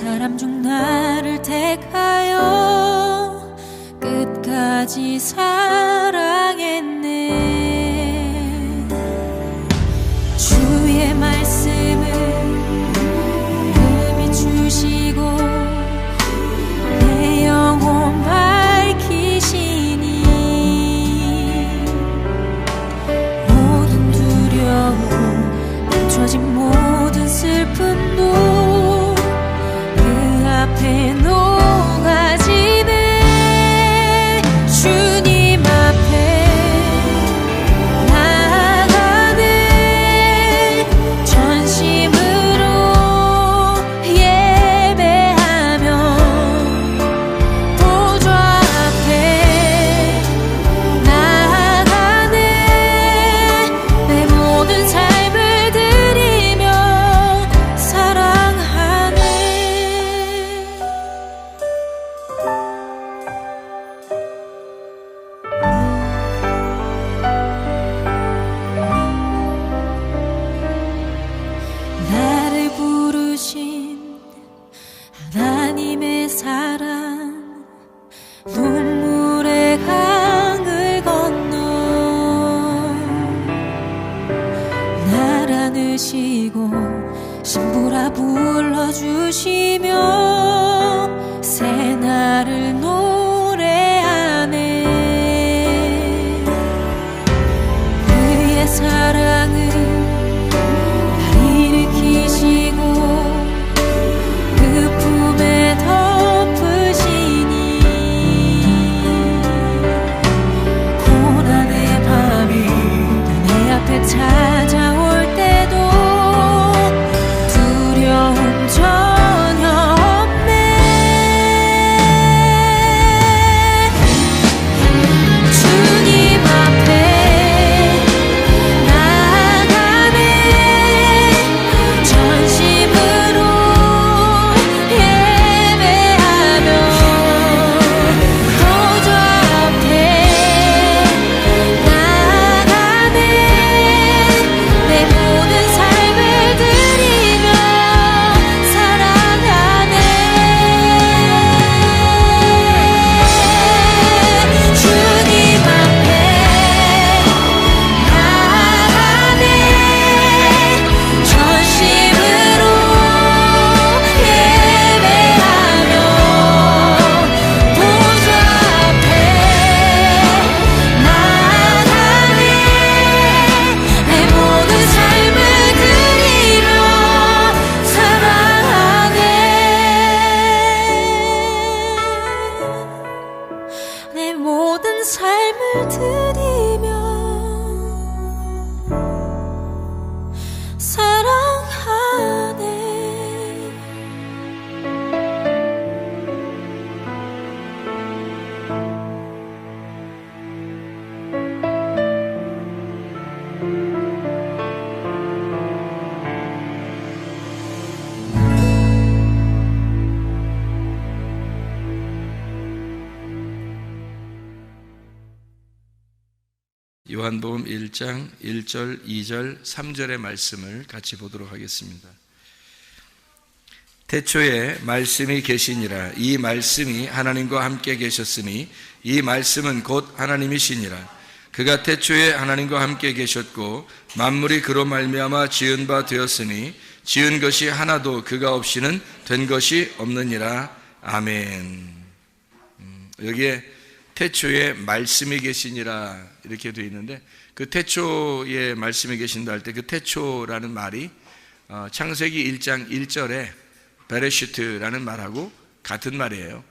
사람 중 나를 택하여 끝까지 사랑했네. 주의 말씀을 금이 주시고 내 영혼 밝히시니 모든 두려움 감춰진 모든 슬픔도 그 앞에 녹아지네. 주님 앞에 나아가네. 전심으로 예배하며 보좌 앞에 나아가네. 내 모든 삶을 드리며 사랑하네. 나를 부르신 하나님의 사랑, 눈물의 강을 건너 날 안으시고 신부라 불러주시며 새 날을 노래하네. 그의 사랑을 날 일으키시고 그 품에 덮으시니 고난의 밤이 내 앞에 찾아올 때도 두려움 전혀 없네. 주님 앞에 나아가네. 전심으로 예배하며 보좌 앞에 나아가네. 내 모든 삶을 드리며 사랑하네. 주님 앞에 나아가네. 전심으로 예배하며 보좌 앞에 나아가네. 내 모든 삶을 드리며 사랑하네. 내 모든 삶을 드리며 사랑하네. 요한복음 1장 1절, 2절, 3절의 말씀을 같이 보도록 하겠습니다. 태초에 말씀이 계시니라. 이 말씀이 하나님과 함께 계셨으니 이 말씀은 곧 하나님이시니라. 그가 태초에 하나님과 함께 계셨고 만물이 그로 말미암아 지은 바 되었으니 지은 것이 하나도 그가 없이는 된 것이 없느니라. 아멘. 여기에 태초에 말씀이 계시니라 이렇게 되어 있는데, 그 태초에 말씀이 계신다 할 때 그 태초라는 말이 창세기 1장 1절에 베레시트라는 말하고 같은 말이에요.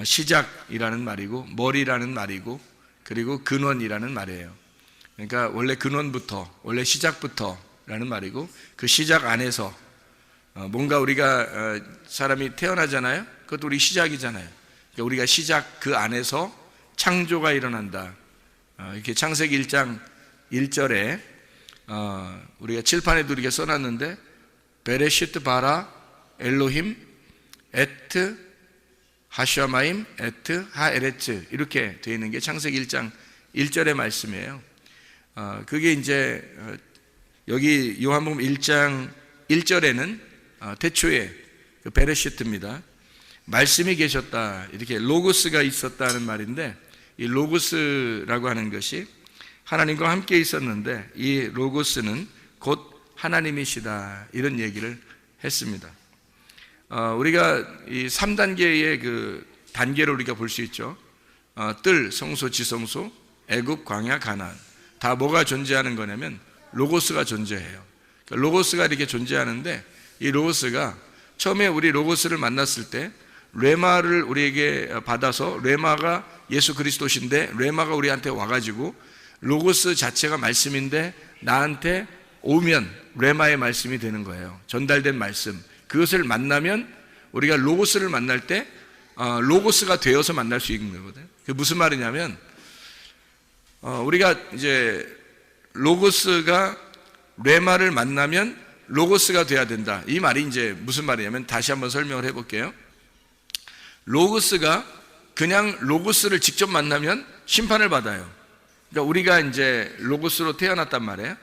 시작이라는 말이고 머리라는 말이고 그리고 근원이라는 말이에요. 그러니까 원래 근원부터, 원래 시작부터라는 말이고, 그 시작 안에서 뭔가 우리가 사람이 태어나잖아요. 그것도 우리 시작이잖아요. 그러니까 우리가 시작 그 안에서 창조가 일어난다. 이렇게 창세기 1장 1절에 우리가 칠판에도 이렇게 써놨는데 베레시트 바라 엘로힘 에트 하샤마임 에트 하에레츠 이렇게 되어 있는 게 창세기 1장 1절의 말씀이에요. 그게 이제 여기 요한복음 1장 1절에는 태초에 그 베레시트입니다. 말씀이 계셨다, 이렇게 로고스가 있었다는 말인데, 이 로고스라고 하는 것이 하나님과 함께 있었는데 이 로고스는 곧 하나님이시다, 이런 얘기를 했습니다. 우리가 이 3단계의 그 단계를 우리가 볼 수 있죠. 뜰, 성소, 지성소, 애굽, 광야, 가나안. 다 뭐가 존재하는 거냐면 로고스가 존재해요. 로고스가 이렇게 존재하는데 이 로고스가 처음에 우리 로고스를 만났을 때 레마를 우리에게 받아서, 레마가 예수 그리스도신데 레마가 우리한테 와가지고 로고스 자체가 말씀인데 나한테 오면 레마의 말씀이 되는 거예요. 전달된 말씀. 그것을 만나면 우리가 로고스를 만날 때 로고스가 되어서 만날 수 있는 거거든요. 그게 무슨 말이냐면 우리가 이제 로고스가 레마를 만나면 로고스가 돼야 된다, 이 말이 이제 무슨 말이냐면, 다시 한번 설명을 해볼게요. 로고스가 그냥 로고스를 직접 만나면 심판을 받아요. 그러니까 우리가 이제 로고스로 태어났단 말이에요.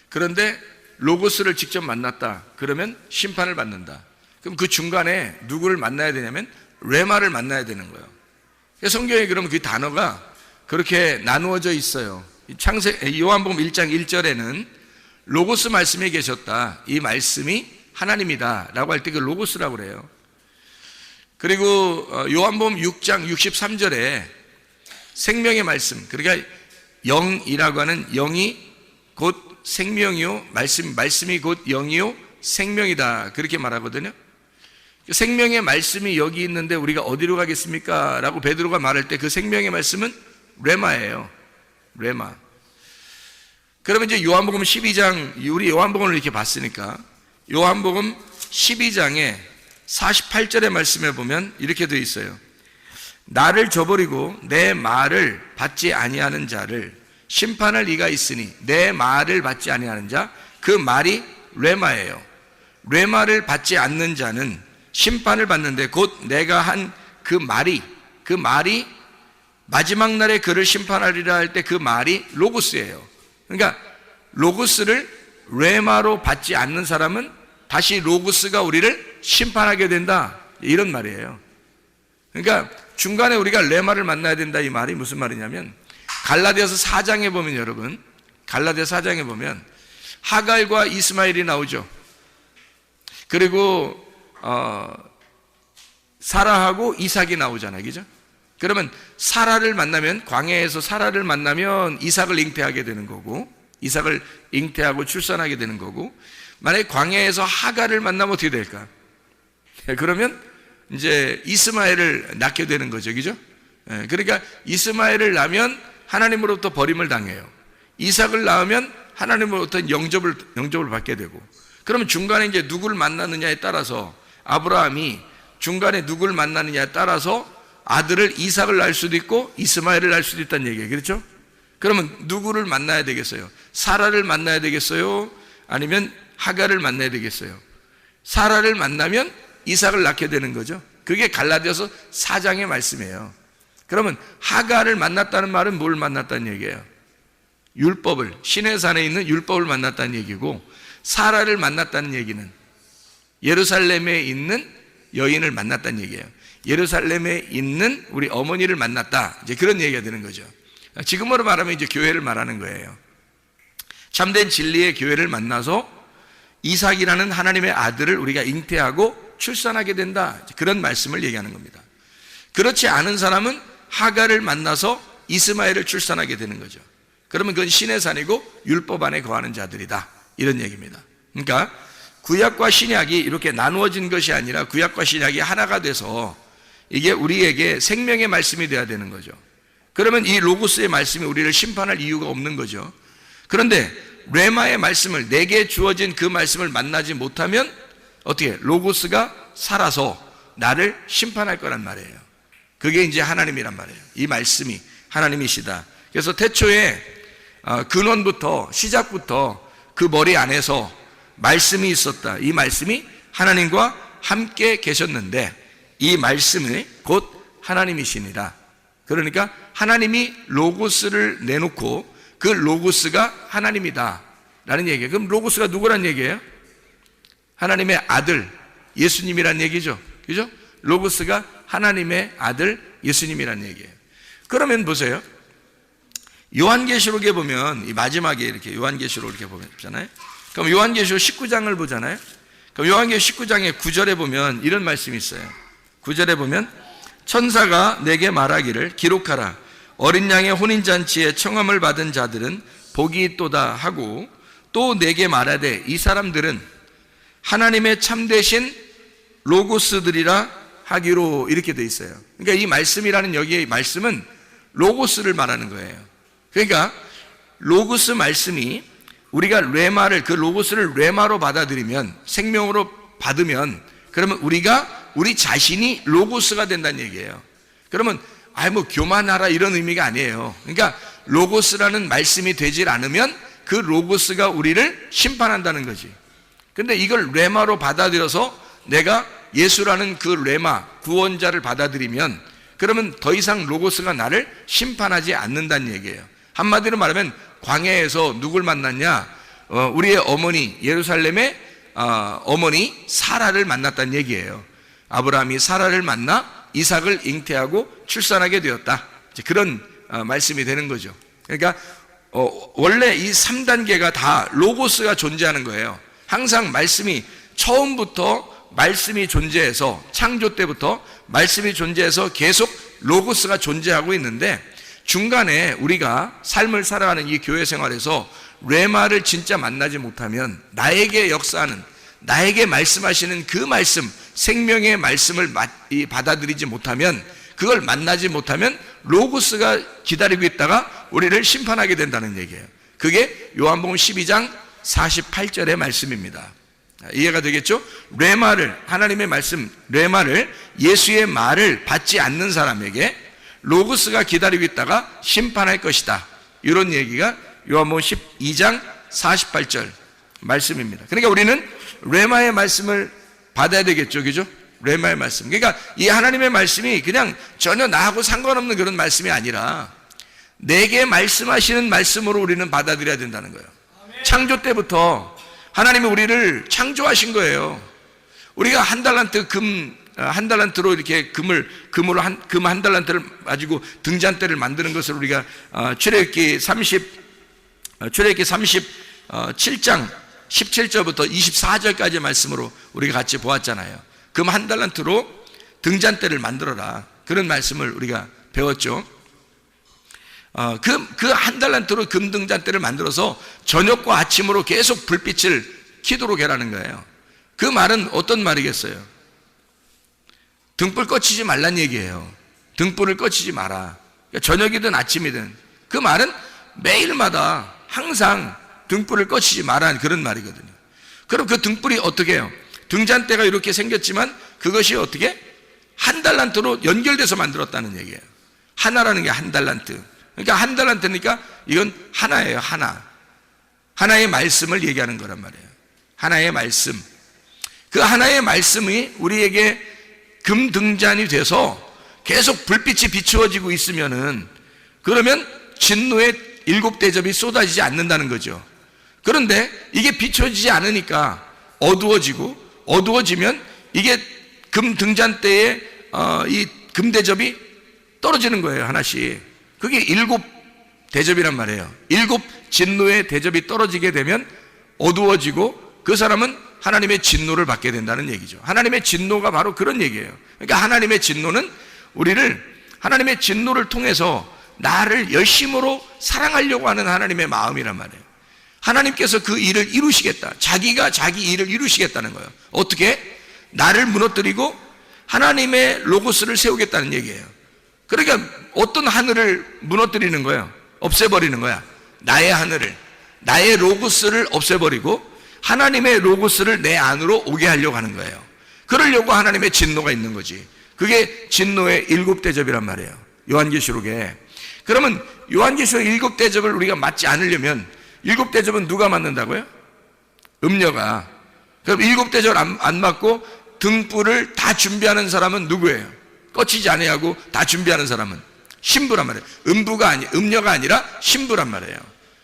그런데 로고스를 직접 만났다 그러면 심판을 받는다. 그럼 그 중간에 누구를 만나야 되냐면 레마를 만나야 되는 거예요. 성경에 그러면 그 단어가 그렇게 나누어져 있어요. 요한복음 1장 1절에는 로고스 말씀이 계셨다, 이 말씀이 하나님이다 라고 할 때 그 로고스라고 그래요. 그리고 요한복음 6장 63절에 생명의 말씀, 그러니까 영이라고 하는 영이 곧 생명이요, 말씀이 곧 영이요 생명이다, 그렇게 말하거든요. 생명의 말씀이 여기 있는데 우리가 어디로 가겠습니까? 라고 베드로가 말할 때 그 생명의 말씀은 레마예요. 레마. 그러면 이제 요한복음 12장, 우리 요한복음을 이렇게 봤으니까 요한복음 12장에 48절의 말씀에 보면 이렇게 되어 있어요. 나를 저버리고 내 말을 받지 아니하는 자를 심판할 이가 있으니, 내 말을 받지 아니하는 자, 그 말이 레마예요. 레마를 받지 않는 자는 심판을 받는데, 곧 내가 한 그 말이 마지막 날에 그를 심판하리라 할 때 그 말이 로고스예요. 그러니까 로고스를 레마로 받지 않는 사람은 다시 로고스가 우리를 심판하게 된다, 이런 말이에요. 그러니까 중간에 우리가 레마를 만나야 된다, 이 말이 무슨 말이냐면, 갈라디아서 4장에 보면, 여러분 갈라디아서 4장에 보면 하갈과 이스마엘이 나오죠. 그리고 사라하고 이삭이 나오잖아요, 그죠? 그러면 사라를 만나면, 광야에서 사라를 만나면 이삭을 잉태하게 되는 거고, 이삭을 잉태하고 출산하게 되는 거고, 만약에 광야에서 하갈을 만나면 어떻게 될까? 그러면 이제 이스마엘을 낳게 되는 거죠, 그죠? 그러니까 이스마엘을 낳으면 하나님으로부터 버림을 당해요. 이삭을 낳으면 하나님으로부터 영접을 받게 되고, 그러면 중간에 이제 누구를 만나느냐에 따라서, 아브라함이 중간에 누구를 만나느냐에 따라서 아들을 이삭을 낳을 수도 있고 이스마엘을 낳을 수도 있다는 얘기예요, 그렇죠? 그러면 누구를 만나야 되겠어요? 사라를 만나야 되겠어요? 아니면 하갈을 만나야 되겠어요? 사라를 만나면 이삭을 낳게 되는 거죠. 그게 갈라디아서 4장의 말씀이에요. 그러면 하갈을 만났다는 말은 뭘 만났다는 얘기예요? 율법을, 시내산에 있는 율법을 만났다는 얘기고, 사라를 만났다는 얘기는 예루살렘에 있는 여인을 만났다는 얘기예요. 예루살렘에 있는 우리 어머니를 만났다, 이제 그런 얘기가 되는 거죠. 지금으로 말하면 이제 교회를 말하는 거예요. 참된 진리의 교회를 만나서 이삭이라는 하나님의 아들을 우리가 잉태하고 출산하게 된다, 그런 말씀을 얘기하는 겁니다. 그렇지 않은 사람은 하갈을 만나서 이스마엘을 출산하게 되는 거죠. 그러면 그건 신의 산이고 율법 안에 거하는 자들이다, 이런 얘기입니다. 그러니까 구약과 신약이 이렇게 나누어진 것이 아니라 구약과 신약이 하나가 돼서 이게 우리에게 생명의 말씀이 돼야 되는 거죠. 그러면 이 로고스의 말씀이 우리를 심판할 이유가 없는 거죠. 그런데 레마의 말씀을, 내게 주어진 그 말씀을 만나지 못하면 어떻게? 로고스가 살아서 나를 심판할 거란 말이에요. 그게 이제 하나님이란 말이에요. 이 말씀이 하나님이시다. 그래서 태초에 근원부터, 시작부터 그 머리 안에서 말씀이 있었다. 이 말씀이 하나님과 함께 계셨는데 이 말씀이 곧 하나님이시니라. 그러니까 하나님이 로고스를 내놓고 그 로고스가 하나님이다 라는 얘기예요. 그럼 로고스가 누구란 얘기예요? 하나님의 아들 예수님이란 얘기죠. 그죠? 로고스가 하나님의 아들 예수님이라는 얘기예요. 그러면 보세요. 요한계시록에 보면 이 마지막에 이렇게 요한계시록 이렇게 보잖아요. 그럼 요한계시록 19장을 보잖아요. 그럼 요한계시록 19장의 9절에 보면 이런 말씀이 있어요. 9절에 보면 천사가 내게 말하기를 기록하라. 어린 양의 혼인잔치에 청함을 받은 자들은 복이 있도다 하고 또 내게 말하되 이 사람들은 하나님의 참되신 로고스들이라 하기로 이렇게 돼 있어요. 그러니까 이 말씀이라는 여기의 말씀은 로고스를 말하는 거예요. 그러니까 로고스 말씀이 우리가 레마를 그 로고스를 레마로 받아들이면 생명으로 받으면 그러면 우리가 우리 자신이 로고스가 된다는 얘기예요. 그러면 뭐 교만하라 이런 의미가 아니에요. 그러니까 로고스라는 말씀이 되질 않으면 그 로고스가 우리를 심판한다는 거지. 근데 이걸 레마로 받아들여서 내가 예수라는 그 레마 구원자를 받아들이면 그러면 더 이상 로고스가 나를 심판하지 않는다는 얘기예요. 한마디로 말하면 광야에서 누굴 만났냐? 우리의 어머니 예루살렘의 어머니 사라를 만났다는 얘기예요. 아브라함이 사라를 만나 이삭을 잉태하고 출산하게 되었다. 그런 말씀이 되는 거죠. 그러니까 원래 이 3단계가 다 로고스가 존재하는 거예요. 항상 말씀이 처음부터 말씀이 존재해서 창조 때부터 말씀이 존재해서 계속 로고스가 존재하고 있는데 중간에 우리가 삶을 살아가는 이 교회 생활에서 레마를 진짜 만나지 못하면 나에게 역사하는 나에게 말씀하시는 그 말씀 생명의 말씀을 받아들이지 못하면 그걸 만나지 못하면 로고스가 기다리고 있다가 우리를 심판하게 된다는 얘기예요. 그게 요한복음 12장 48절의 말씀입니다. 이해가 되겠죠? 레마를 하나님의 말씀 레마를 예수의 말을 받지 않는 사람에게 로고스가 기다리고 있다가 심판할 것이다. 이런 얘기가 요한복음 12장 48절 말씀입니다. 그러니까 우리는 레마의 말씀을 받아야 되겠죠. 그죠? 레마의 말씀. 그러니까 이 하나님의 말씀이 그냥 전혀 나하고 상관없는 그런 말씀이 아니라 내게 말씀하시는 말씀으로 우리는 받아들여야 된다는 거예요. 창조 때부터 하나님이 우리를 창조하신 거예요. 우리가 한 달란트로 이렇게 금 한 달란트를 가지고 등잔대를 만드는 것을 우리가 출애굽기 37장 17절부터 24절까지 말씀으로 우리가 같이 보았잖아요. 금 한 달란트로 등잔대를 만들어라. 그런 말씀을 우리가 배웠죠. 그 한 달란트로 금 등잔대를 만들어서 저녁과 아침으로 계속 불빛을 켜도록 해라는 거예요. 그 말은 어떤 말이겠어요? 등불 꺼치지 말란 얘기예요. 등불을 꺼치지 마라. 그러니까 저녁이든 아침이든 그 말은 매일마다 항상 등불을 꺼치지 마라 그런 말이거든요. 그럼 그 등불이 어떻게 해요? 등잔대가 이렇게 생겼지만 그것이 어떻게? 한 달란트로 연결돼서 만들었다는 얘기예요. 하나라는 게 한 달란트. 그러니까 한 달란트니까 이건 하나예요. 하나의 말씀을 얘기하는 거란 말이에요. 하나의 말씀. 그 하나의 말씀이 우리에게 금등잔이 돼서 계속 불빛이 비추어지고 있으면은 그러면 진노의 7대접이 쏟아지지 않는다는 거죠. 그런데 이게 비춰지지 않으니까 어두워지면 이게 금등잔대에 이 금대접이 떨어지는 거예요. 하나씩. 그게 7대접이란 말이에요. 7 진노의 대접이 떨어지게 되면 어두워지고 그 사람은 하나님의 진노를 받게 된다는 얘기죠. 하나님의 진노가 바로 그런 얘기예요. 그러니까 하나님의 진노는 하나님의 진노를 통해서 나를 열심으로 사랑하려고 하는 하나님의 마음이란 말이에요. 하나님께서 그 일을 이루시겠다. 자기가 자기 일을 이루시겠다는 거예요. 어떻게? 나를 무너뜨리고 하나님의 로고스를 세우겠다는 얘기예요. 그러니까 어떤 하늘을 무너뜨리는 거예요? 없애버리는 거야. 나의 하늘을, 나의 로고스를 없애버리고 하나님의 로고스를 내 안으로 오게 하려고 하는 거예요. 그러려고 하나님의 진노가 있는 거지. 그게 진노의 7대접이란 말이에요. 요한계시록에. 그러면 요한계시록 7대접을 우리가 맞지 않으려면 7대접은 누가 맞는다고요? 음녀가. 그럼 7대접을 안 맞고 등불을 다 준비하는 사람은 누구예요? 꺼치지 아니하고 다 준비하는 사람은 신부란 말이에요. 음녀가 아니라 신부란 말이에요.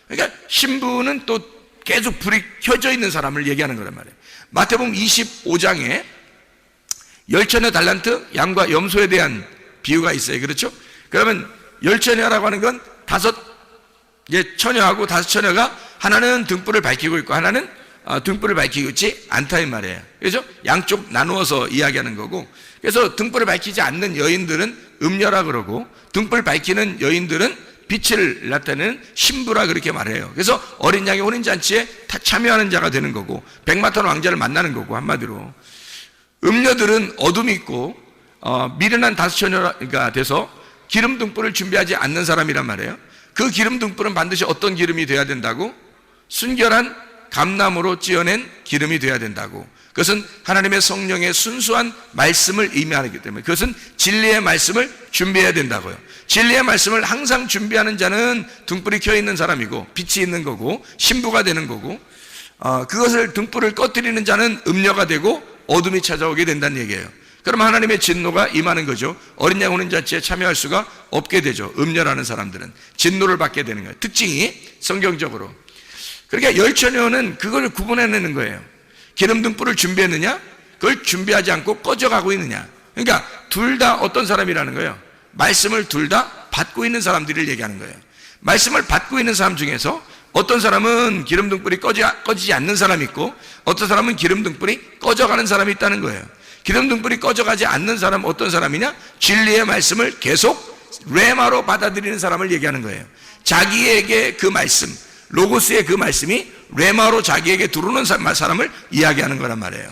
그러니까 신부는 또 계속 불이 켜져 있는 사람을 얘기하는 거란 말이에요. 마태복음 25장에 10,000여 달란트 양과 염소에 대한 비유가 있어요. 그렇죠? 그러면 10,000여라고 하는 건 5처녀하고 5처녀가 하나는 등불을 밝히고 있고 하나는 등불을 밝히고 있지 않다 이 말이에요. 그래서 양쪽 나누어서 이야기하는 거고, 그래서 등불을 밝히지 않는 여인들은 음녀라 그러고 등불 밝히는 여인들은 빛을 나타내는 신부라 그렇게 말해요. 그래서 어린 양의 혼인잔치에 참여하는 자가 되는 거고 백마탄 왕자를 만나는 거고, 한마디로 음녀들은 어둠이 있고 미련한 5처녀가 돼서 기름 등불을 준비하지 않는 사람이란 말이에요. 그 기름 등불은 반드시 어떤 기름이 돼야 된다고? 순결한 감나무로 찌어낸 기름이 돼야 된다고. 그것은 하나님의 성령의 순수한 말씀을 의미하기 때문에 그것은 진리의 말씀을 준비해야 된다고요. 진리의 말씀을 항상 준비하는 자는 등불이 켜 있는 사람이고 빛이 있는 거고 신부가 되는 거고, 그것을 등불을 꺼뜨리는 자는 음녀가 되고 어둠이 찾아오게 된다는 얘기예요. 그럼 하나님의 진노가 임하는 거죠. 어린 양 혼인잔치에 참여할 수가 없게 되죠. 음녀라는 사람들은 진노를 받게 되는 거예요. 특징이 성경적으로. 그러니까 10,000여는 그걸 구분해내는 거예요. 기름 등불을 준비했느냐, 그걸 준비하지 않고 꺼져가고 있느냐. 그러니까 둘 다 어떤 사람이라는 거예요. 말씀을 둘 다 받고 있는 사람들을 얘기하는 거예요. 말씀을 받고 있는 사람 중에서 어떤 사람은 기름 등불이 꺼지지 않는 사람이 있고 어떤 사람은 기름 등불이 꺼져가는 사람이 있다는 거예요. 기름 등불이 꺼져가지 않는 사람 어떤 사람이냐? 진리의 말씀을 계속 레마로 받아들이는 사람을 얘기하는 거예요. 자기에게 그 말씀, 로고스의 그 말씀이 레마로 자기에게 들어오는 사람을 이야기하는 거란 말이에요.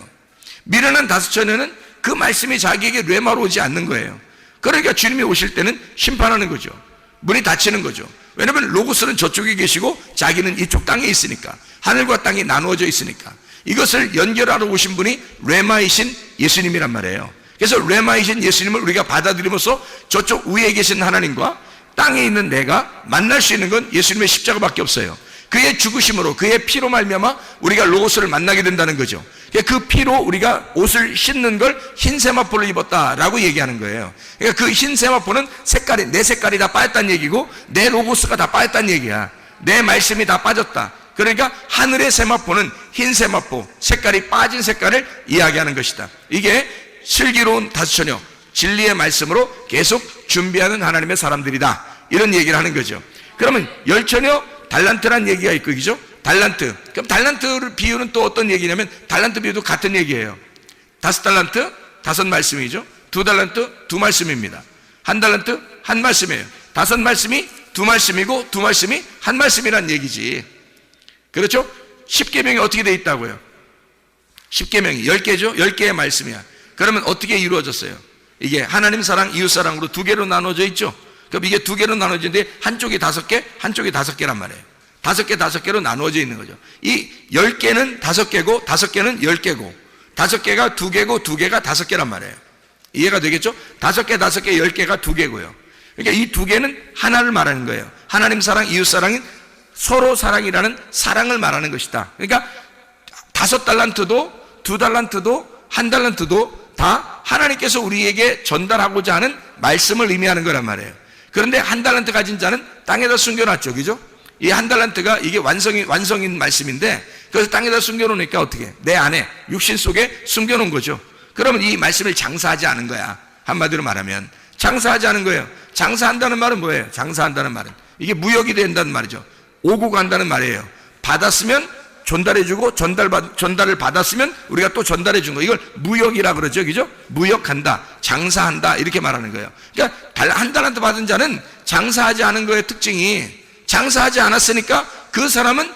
미련한 5처녀는 그 말씀이 자기에게 레마로 오지 않는 거예요. 그러니까 주님이 오실 때는 심판하는 거죠. 문이 닫히는 거죠. 왜냐하면 로고스는 저쪽에 계시고 자기는 이쪽 땅에 있으니까, 하늘과 땅이 나누어져 있으니까. 이것을 연결하러 오신 분이 레마이신 예수님이란 말이에요. 그래서 레마이신 예수님을 우리가 받아들이면서 저쪽 위에 계신 하나님과 땅에 있는 내가 만날 수 있는 건 예수님의 십자가밖에 없어요. 그의 죽으심으로, 그의 피로 말미암아 우리가 로고스를 만나게 된다는 거죠. 그 피로 우리가 옷을 씻는 걸 흰 세마포를 입었다라고 얘기하는 거예요. 그러니까 그 흰 세마포는 색깔이, 내 색깔이 다 빠졌다는 얘기고 내 로고스가 다 빠졌다는 얘기야. 내 말씀이 다 빠졌다. 그러니까 하늘의 세마포는 흰 세마포, 색깔이 빠진 색깔을 이야기하는 것이다. 이게 슬기로운 5처녀, 진리의 말씀으로 계속 준비하는 하나님의 사람들이다, 이런 얘기를 하는 거죠. 그러면 10처녀 달란트란 얘기가 있고, 그죠? 달란트. 그럼 달란트를 비유는 또 어떤 얘기냐면, 달란트 비유도 같은 얘기예요. 5달란트 5말씀이죠. 2달란트 2말씀입니다. 1달란트 1말씀이에요. 5말씀이 2말씀이고 2말씀이 1말씀이란 얘기지. 그렇죠? 10계명이 어떻게 돼 있다고요? 10계명이 10개죠? 10개의 말씀이야. 그러면 어떻게 이루어졌어요? 이게 하나님 사랑, 이웃 사랑으로 2개로 나눠져 있죠? 그럼 이게 2개로 나눠지는데 한쪽이 5개, 한쪽이 5개란 말이에요. 5개, 5개로 나누어져 있는 거죠. 이 10개는 5개고 5개는 10개고 5개가 2개고 2개가 5개란 말이에요. 이해가 되겠죠? 5개, 5개, 10개가 2개고요. 그러니까 이 2개는 하나를 말하는 거예요. 하나님 사랑, 이웃 사랑인 서로 사랑이라는 사랑을 말하는 것이다. 그러니까 5달란트도 2달란트도 1달란트도 다 하나님께서 우리에게 전달하고자 하는 말씀을 의미하는 거란 말이에요. 그런데 1달란트 가진 자는 땅에다 숨겨놨죠. 그죠? 이 1달란트가 이게 완성인 말씀인데, 그래서 땅에다 숨겨놓으니까 어떻게? 내 안에, 육신 속에 숨겨놓은 거죠. 그러면 이 말씀을 장사하지 않은 거야. 한마디로 말하면. 장사하지 않은 거예요. 장사한다는 말은 뭐예요? 장사한다는 말은. 이게 무역이 된다는 말이죠. 오고 간다는 말이에요. 받았으면 전달해주고, 전달을 받았으면 우리가 또 전달해준 거. 이걸 무역이라 그러죠. 그죠? 무역한다, 장사한다, 이렇게 말하는 거예요. 그러니까 1달란트 받은 자는 장사하지 않은 거의 특징이, 장사하지 않았으니까 그 사람은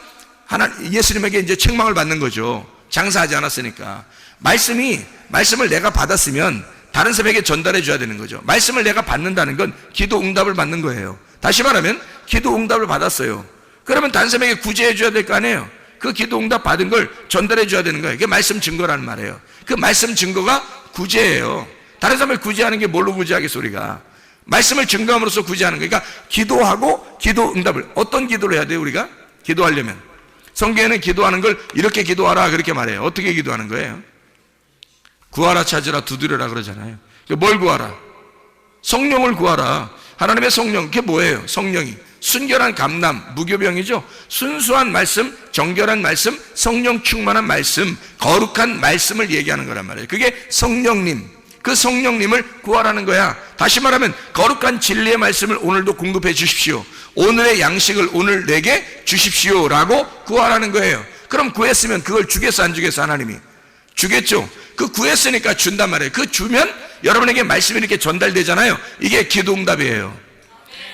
예수님에게 이제 책망을 받는 거죠. 장사하지 않았으니까. 말씀을 내가 받았으면 다른 사람에게 전달해 줘야 되는 거죠. 말씀을 내가 받는다는 건 기도 응답을 받는 거예요. 다시 말하면 기도 응답을 받았어요. 그러면 다른 사람에게 구제해 줘야 될 거 아니에요. 그 기도 응답 받은 걸 전달해 줘야 되는 거예요. 이게 말씀 증거라는 말이에요. 그 말씀 증거가 구제예요. 다른 사람을 구제하는 게 뭘로 구제하겠어, 우리가? 말씀을 증거함으로써 구제하는 거예요. 그러니까 기도하고 기도 응답을, 어떤 기도를 해야 돼요, 우리가? 기도하려면. 성경에는 기도하는 걸 이렇게 기도하라, 그렇게 말해요. 어떻게 기도하는 거예요? 구하라, 찾으라, 두드려라 그러잖아요. 뭘 구하라? 성령을 구하라. 하나님의 성령, 그게 뭐예요? 성령이 순결한 감남, 무교병이죠. 순수한 말씀, 정결한 말씀, 성령 충만한 말씀, 거룩한 말씀을 얘기하는 거란 말이에요. 그게 성령님, 그 성령님을 구하라는 거야. 다시 말하면 거룩한 진리의 말씀을 오늘도 공급해 주십시오. 오늘의 양식을 오늘 내게 주십시오라고 구하라는 거예요. 그럼 구했으면 그걸 주겠어 안 주겠어? 하나님이 주겠죠. 그 구했으니까 준단 말이에요. 그 주면 여러분에게 말씀이 이렇게 전달되잖아요. 이게 기도응답이에요.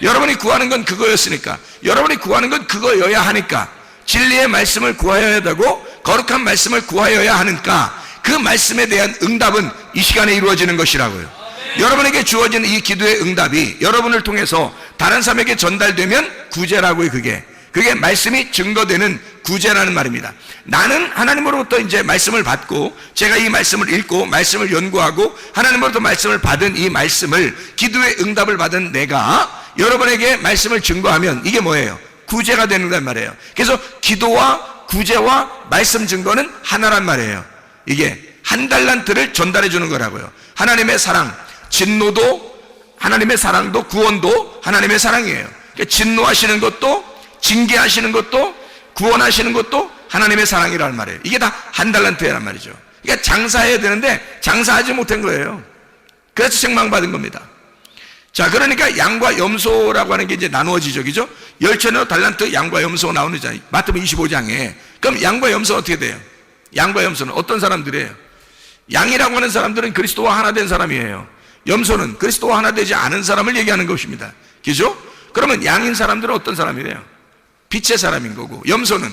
여러분이 구하는 건 그거였으니까, 여러분이 구하는 건 그거여야 하니까, 진리의 말씀을 구하여야 되고 거룩한 말씀을 구하여야 하니까 그 말씀에 대한 응답은 이 시간에 이루어지는 것이라고요. 여러분에게 주어진 이 기도의 응답이 여러분을 통해서 다른 사람에게 전달되면 구제라고요. 그게 말씀이 증거되는 구제라는 말입니다. 나는 하나님으로부터 이제 말씀을 받고 제가 이 말씀을 읽고 말씀을 연구하고 하나님으로부터 말씀을 받은 이 말씀을, 기도의 응답을 받은 내가 여러분에게 말씀을 증거하면 이게 뭐예요? 구제가 되는 말이에요. 그래서 기도와 구제와 말씀 증거는 하나란 말이에요. 이게 한 달란트를 전달해 주는 거라고요. 하나님의 사랑, 진노도 하나님의 사랑도 구원도 하나님의 사랑이에요. 그러니까 진노하시는 것도 징계하시는 것도 구원하시는 것도 하나님의 사랑이라는 말이에요. 이게 다 한 달란트란 말이죠. 그러니까 장사해야 되는데 장사하지 못한 거예요. 그래서 책망받은 겁니다. 자, 그러니까 양과 염소라고 하는 게 이제 나누어지죠. 그죠? 10,000여 달란트 양과 염소가 나오잖아요. 마태복음 25장에. 그럼 양과 염소는 어떻게 돼요? 양과 염소는 어떤 사람들이에요? 양이라고 하는 사람들은 그리스도와 하나 된 사람이에요. 염소는 그리스도와 하나 되지 않은 사람을 얘기하는 것입니다. 그죠? 그러면 양인 사람들은 어떤 사람이래요? 빛의 사람인 거고, 염소는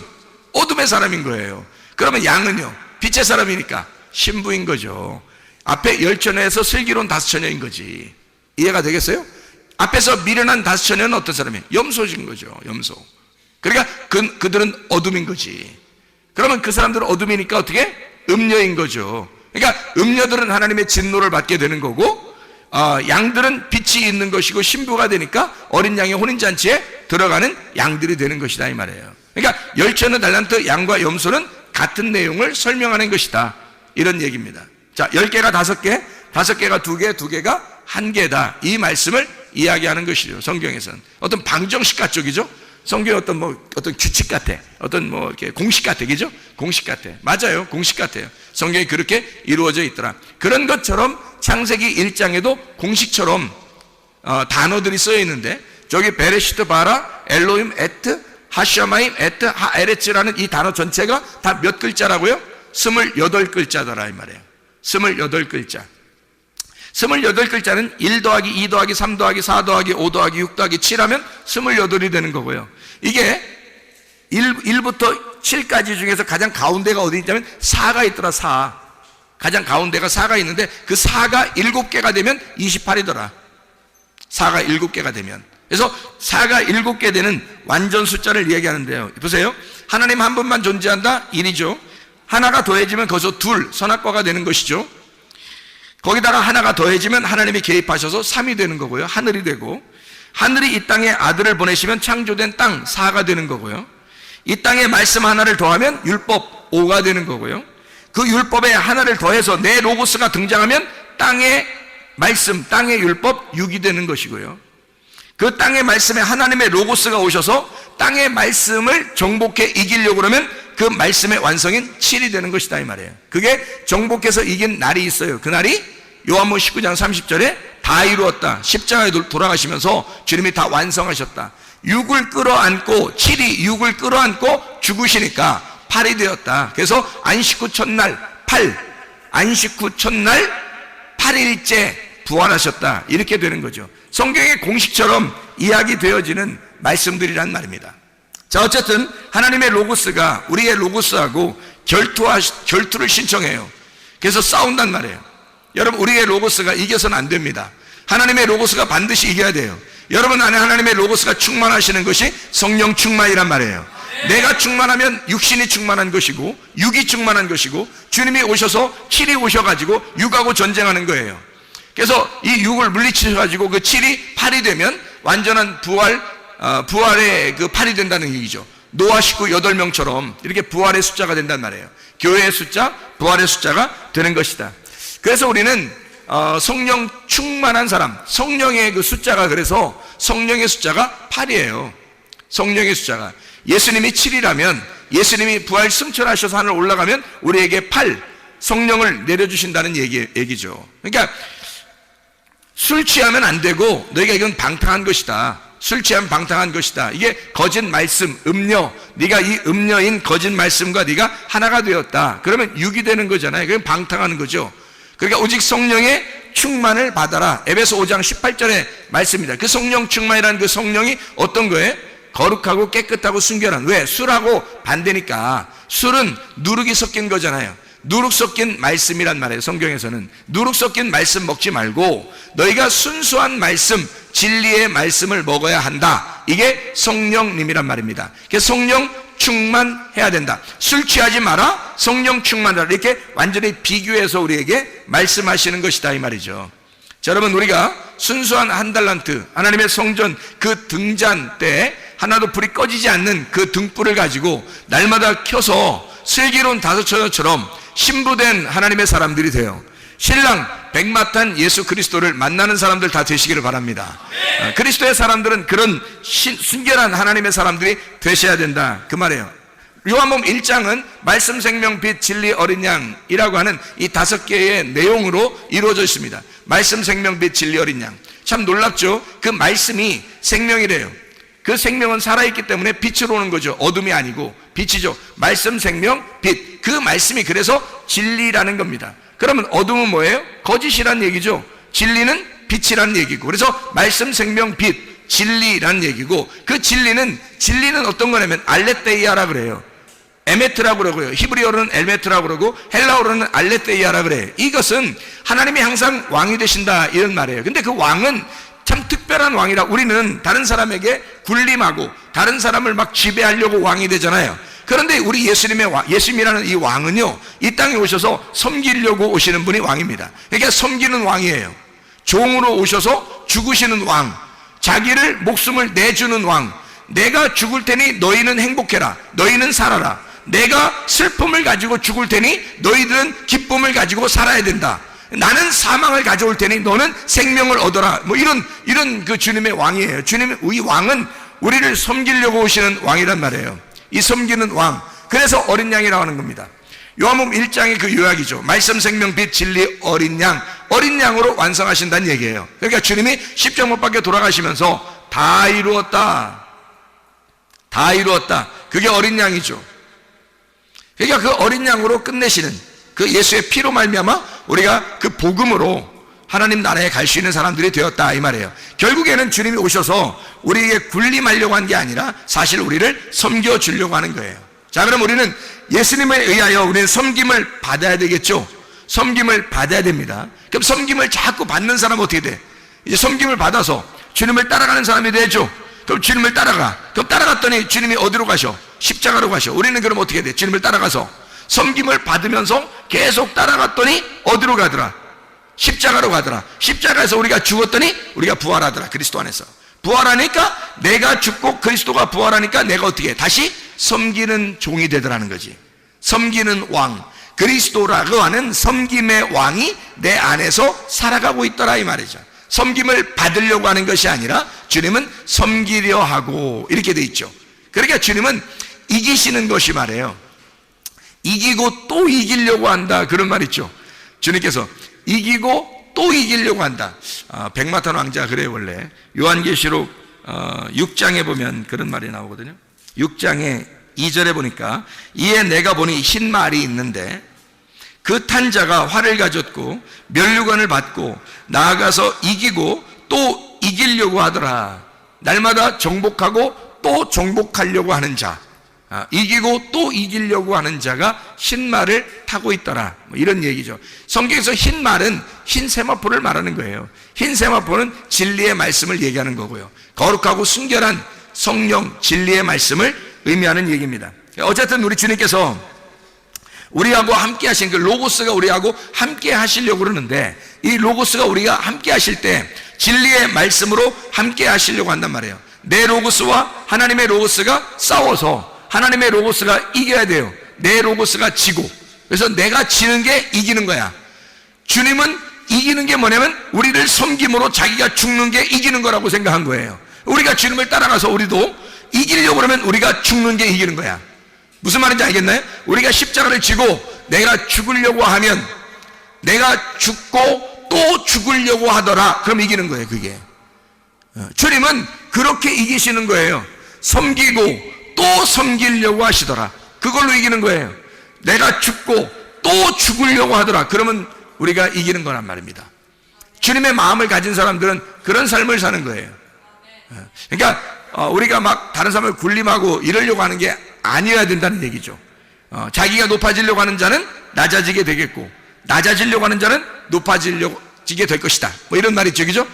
어둠의 사람인 거예요. 그러면 양은요, 빛의 사람이니까 신부인 거죠. 앞에 10,000여에서 슬기로운 5,000여인 거지. 이해가 되겠어요? 앞에서 미련한 5,000여는 어떤 사람이에요? 염소인 거죠. 염소. 그러니까 그들은 어둠인 거지. 그러면 그 사람들은 어둠이니까 어떻게? 음녀인 거죠. 그러니까 음녀들은 하나님의 진노를 받게 되는 거고, 양들은 빛이 있는 것이고 신부가 되니까 어린 양의 혼인잔치에 들어가는 양들이 되는 것이다 이 말이에요. 그러니까 10,000여 달란트 양과 염소는 같은 내용을 설명하는 것이다, 이런 얘기입니다. 자, 10개가 5개, 5개가 2개, 2개가 1개다, 이 말씀을 이야기하는 것이죠. 성경에서는 어떤 방정식 쪽이죠. 성경의 어떤 규칙 같아, 어떤 이렇게 공식 같아, 그죠? 공식 같아. 맞아요, 공식 같아요. 성경이 그렇게 이루어져 있더라. 그런 것처럼 창세기 1장에도 공식처럼 단어들이 쓰여 있는데, 저기 베레시트 바라 엘로임 에트 하샤마임 에트 하에레츠라는 이 단어 전체가 다 몇 글자라고요? 28글자더라 이 말이에요. 28글자. 28글자는 1 더하기 2 더하기 3 더하기 4 더하기 5 더하기 6 더하기 7하면 28이 되는 거고요. 이게 1부터 7까지 중에서 가장 가운데가 어디 있냐면 4가 있더라. 4. 가장 가운데가 4가 있는데 그 4가 7개가 되면 28이더라. 4가 7개가 되면. 그래서 4가 7개 되는 완전 숫자를 이야기하는데요. 보세요. 하나님 한 분만 존재한다? 1이죠. 하나가 더해지면 거기서 둘, 선악과가 되는 것이죠. 거기다가 하나가 더해지면 하나님이 개입하셔서 3이 되는 거고요. 하늘이 되고, 하늘이 이 땅에 아들을 보내시면 창조된 땅 4가 되는 거고요. 이 땅에 말씀 하나를 더하면 율법 5가 되는 거고요. 그 율법에 하나를 더해서 내 로고스가 등장하면 땅의 말씀, 땅의 율법 6이 되는 것이고요. 그 땅의 말씀에 하나님의 로고스가 오셔서 땅의 말씀을 정복해 이기려고 그러면 그 말씀의 완성인 7이 되는 것이다 이 말이에요. 그게 정복해서 이긴 날이 있어요. 그 날이 요한복음 19장 30절에 다 이루었다. 십자가에 돌아가시면서 주님이 다 완성하셨다. 6을 끌어안고 7이 6을 끌어안고 죽으시니까 8이 되었다. 그래서 안식 후 첫날 8, 안식 후 첫날 8일째 부활하셨다, 이렇게 되는 거죠. 성경의 공식처럼 이야기되어지는 말씀들이란 말입니다. 자, 어쨌든 하나님의 로고스가 우리의 로고스하고 결투를 신청해요. 그래서 싸운단 말이에요. 여러분, 우리의 로고스가 이겨서는 안 됩니다. 하나님의 로고스가 반드시 이겨야 돼요. 여러분 안에 하나님의 로고스가 충만하시는 것이 성령 충만이란 말이에요. 내가 충만하면 육신이 충만한 것이고, 육이 충만한 것이고, 주님이 오셔서 7이 오셔가지고 6하고 전쟁하는 거예요. 그래서 이 6을 물리치셔가지고 그 7이 8이 되면 완전한 부활의 그 8이 된다는 얘기죠. 노아 식구 8명처럼 이렇게 부활의 숫자가 된단 말이에요. 교회의 숫자, 부활의 숫자가 되는 것이다. 그래서 우리는 성령 충만한 사람, 성령의 그 숫자가, 그래서 성령의 숫자가 8이에요. 성령의 숫자가. 예수님이 7이라면, 예수님이 부활 승천하셔서 하늘 올라가면 우리에게 8, 성령을 내려주신다는 얘기죠. 그러니까 술 취하면 안 되고 너희가 이건 방탕한 것이다. 술 취하면 방탕한 것이다. 이게 거짓 말씀, 음료. 네가 이 음료인 거짓 말씀과 네가 하나가 되었다. 그러면 육이 되는 거잖아요. 그건 방탕하는 거죠. 그러니까 오직 성령의 충만을 받아라. 에베소 5장 18절의 말씀입니다. 그 성령 충만이라는 그 성령이 어떤 거예요? 거룩하고 깨끗하고 순결한. 왜? 술하고 반대니까. 술은 누룩이 섞인 거잖아요. 누룩 섞인 말씀이란 말이에요. 성경에서는 누룩 섞인 말씀 먹지 말고 너희가 순수한 말씀, 진리의 말씀을 먹어야 한다. 이게 성령님이란 말입니다. 성령 충만해야 된다. 술 취하지 마라, 성령 충만하라. 이렇게 완전히 비교해서 우리에게 말씀하시는 것이다 이 말이죠. 자, 여러분, 우리가 순수한 한 달란트, 하나님의 성전 그 등잔 때 하나도 불이 꺼지지 않는 그 등불을 가지고 날마다 켜서 슬기로운 다섯처녀처럼 신부된 하나님의 사람들이 돼요. 신랑 백마탄 예수 그리스도를 만나는 사람들 다 되시기를 바랍니다. 그리스도의 사람들은 그런 순결한 하나님의 사람들이 되셔야 된다 그 말이에요. 요한복음 1장은 말씀, 생명, 빛, 진리, 어린 양이라고 하는 이 5개의 내용으로 이루어져 있습니다. 말씀, 생명, 빛, 진리, 어린 양. 참 놀랍죠? 그 말씀이 생명이래요. 그 생명은 살아있기 때문에 빛으로 오는 거죠. 어둠이 아니고 빛이죠. 말씀, 생명, 빛. 그 말씀이 그래서 진리라는 겁니다. 그러면 어둠은 뭐예요? 거짓이란 얘기죠. 진리는 빛이란 얘기고. 그래서 말씀, 생명, 빛, 진리란 얘기고, 그 진리는 어떤 거냐면 알레테이아라 그래요. 에메트라고 그러고요. 히브리어로는 엘메트라고 그러고 헬라어로는 알레테이아라 그래요. 이것은 하나님이 항상 왕이 되신다 이런 말이에요. 근데 그 왕은 참 특별한 왕이라. 우리는 다른 사람에게 군림하고 다른 사람을 막 지배하려고 왕이 되잖아요. 그런데 우리 예수님이라는 이 왕은요, 이 땅에 오셔서 섬기려고 오시는 분이 왕입니다. 그러니까 섬기는 왕이에요. 종으로 오셔서 죽으시는 왕, 자기를 목숨을 내주는 왕. 내가 죽을 테니 너희는 행복해라, 너희는 살아라. 내가 슬픔을 가지고 죽을 테니 너희들은 기쁨을 가지고 살아야 된다. 나는 사망을 가져올 테니 너는 생명을 얻어라. 뭐 이런 그 주님의 왕이에요. 이 왕은 우리를 섬기려고 오시는 왕이란 말이에요. 이 섬기는 왕. 그래서 어린 양이라고 하는 겁니다. 요한복음 1장의 그 요약이죠. 말씀, 생명, 빛, 진리, 어린 양. 어린 양으로 완성하신다는 얘기예요. 그러니까 주님이 십자가 못 박혀 돌아가시면서 다 이루었다. 다 이루었다. 그게 어린 양이죠. 그러니까 그 어린 양으로 끝내시는 그 예수의 피로 말미암아 우리가 그 복음으로 하나님 나라에 갈 수 있는 사람들이 되었다 이 말이에요. 결국에는 주님이 오셔서 우리에게 군림하려고 한 게 아니라 사실 우리를 섬겨주려고 하는 거예요. 자, 그럼 우리는 예수님에 의하여 우리는 섬김을 받아야 되겠죠. 섬김을 받아야 됩니다. 그럼 섬김을 자꾸 받는 사람은 어떻게 돼? 이제 섬김을 받아서 주님을 따라가는 사람이 되죠. 그럼 주님을 따라가. 그럼 따라갔더니 주님이 어디로 가셔? 십자가로 가셔. 우리는 그럼 어떻게 돼? 주님을 따라가서 섬김을 받으면서 계속 따라갔더니 어디로 가더라? 십자가로 가더라. 십자가에서 우리가 죽었더니 우리가 부활하더라. 그리스도 안에서 부활하니까, 내가 죽고 그리스도가 부활하니까 내가 어떻게 해? 다시 섬기는 종이 되더라는 거지. 섬기는 왕, 그리스도라고 하는 섬김의 왕이 내 안에서 살아가고 있더라 이 말이죠. 섬김을 받으려고 하는 것이 아니라 주님은 섬기려 하고 이렇게 돼 있죠. 그러니까 주님은 이기시는 것이 말이에요. 이기고 또 이기려고 한다 그런 말 있죠. 주님께서 이기고 또 이기려고 한다. 백마탄 왕자 그래요. 원래 요한계시록 6장에 보면 그런 말이 나오거든요. 6장에 2절에 보니까, 이에 내가 보니 흰 말이 있는데 그 탄 자가 활을 가졌고 면류관을 받고 나아가서 이기고 또 이기려고 하더라. 날마다 정복하고 또 정복하려고 하는 자, 이기고 또 이기려고 하는 자가 흰 말을 타고 있더라. 뭐 이런 얘기죠. 성경에서 흰 말은 흰 세마포를 말하는 거예요. 흰 세마포는 진리의 말씀을 얘기하는 거고요. 거룩하고 순결한 성령 진리의 말씀을 의미하는 얘기입니다. 어쨌든 우리 주님께서 우리하고 함께 하신 그 로고스가 우리하고 함께 하시려고 그러는데, 이 로고스가 우리가 함께 하실 때 진리의 말씀으로 함께 하시려고 한단 말이에요. 내 로고스와 하나님의 로고스가 싸워서 하나님의 로고스가 이겨야 돼요. 내 로고스가 지고. 그래서 내가 지는 게 이기는 거야. 주님은 이기는 게 뭐냐면 우리를 섬김으로 자기가 죽는 게 이기는 거라고 생각한 거예요. 우리가 주님을 따라가서 우리도 이기려고 그러면 우리가 죽는 게 이기는 거야. 무슨 말인지 알겠나요? 우리가 십자가를 지고 내가 죽으려고 하면 내가 죽고 또 죽으려고 하더라. 그럼 이기는 거예요, 그게. 주님은 그렇게 이기시는 거예요. 섬기고 또 섬기려고 하시더라. 그걸로 이기는 거예요. 내가 죽고 또 죽으려고 하더라. 그러면 우리가 이기는 거란 말입니다. 주님의 마음을 가진 사람들은 그런 삶을 사는 거예요. 그러니까 우리가 막 다른 사람을 군림하고 이러려고 하는 게 아니어야 된다는 얘기죠. 자기가 높아지려고 하는 자는 낮아지게 되겠고, 낮아지려고 하는 자는 높아지게 될 것이다. 뭐 이런 말이 있죠, 그죠?